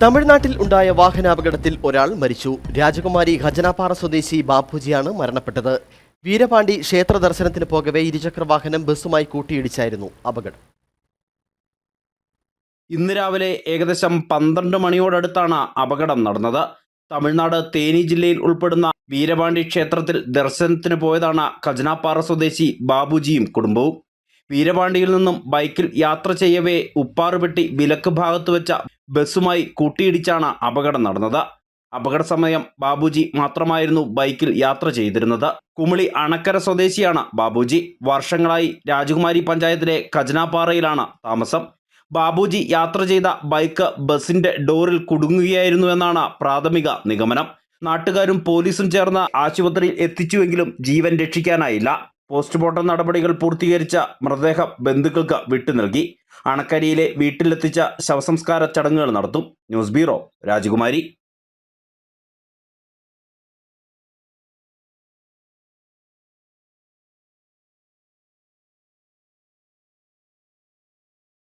തമിഴ്നാട്ടിൽ ഉണ്ടായ വാഹനാപകടത്തിൽ ഒരാൾ മരിച്ചു. രാജകുമാരി ഖജനാപ്പാറ സ്വദേശി ബാപ്പുജിയാണ് മരണപ്പെട്ടത്. വീരപാണ്ടി ക്ഷേത്ര ദർശനത്തിന് പോകവെ ഇരുചക്രവാഹനം ബസ്സുമായി കൂട്ടിയിടിച്ചായിരുന്നു അപകടം. ഇന്ന് രാവിലെ ഏകദേശം 12 മണിയോടടുത്താണ് അപകടം നടന്നത്. തമിഴ്നാട് തേനി ജില്ലയിൽ ഉൾപ്പെടുന്ന വീരപാണ്ടി ക്ഷേത്രത്തിൽ ദർശനത്തിന് പോയതാണ് ഖജനാപ്പാറ സ്വദേശി ബാബുജിയും കുടുംബവും. വീരപാണ്ടിയിൽ നിന്നും ബൈക്കിൽ യാത്ര ചെയ്യവേ ഉപ്പാറുപെട്ടി വിലക്ക് ഭാഗത്ത് വെച്ച ബസ്സുമായി കൂട്ടിയിടിച്ചാണ് അപകടം നടന്നത്. അപകട സമയം ബാബുജി മാത്രമായിരുന്നു ബൈക്കിൽ യാത്ര ചെയ്തിരുന്നത്. കുമിളി അണക്കര സ്വദേശിയാണ് ബാബുജി. വർഷങ്ങളായി രാജകുമാരി പഞ്ചായത്തിലെ ഖജനാപ്പാറയിലാണ് താമസം. ബാബുജി യാത്ര ചെയ്ത ബൈക്ക് ബസിന്റെ ഡോറിൽ കുടുങ്ങുകയായിരുന്നു എന്നാണ് പ്രാഥമിക നിഗമനം. നാട്ടുകാരും പോലീസും ചേർന്ന് ആശുപത്രിയിൽ എത്തിച്ചുവെങ്കിലും ജീവൻ രക്ഷിക്കാനായില്ല. പോസ്റ്റ്മോർട്ടം നടപടികൾ പൂർത്തീകരിച്ച മൃതദേഹം ബന്ധുക്കൾക്ക് വിട്ടു നൽകി. അണക്കരിയിലെ വീട്ടിലെത്തിച്ച ശവസംസ്കാര ചടങ്ങുകൾ നടത്തും. ന്യൂസ് ബ്യൂറോ, രാജകുമാരി.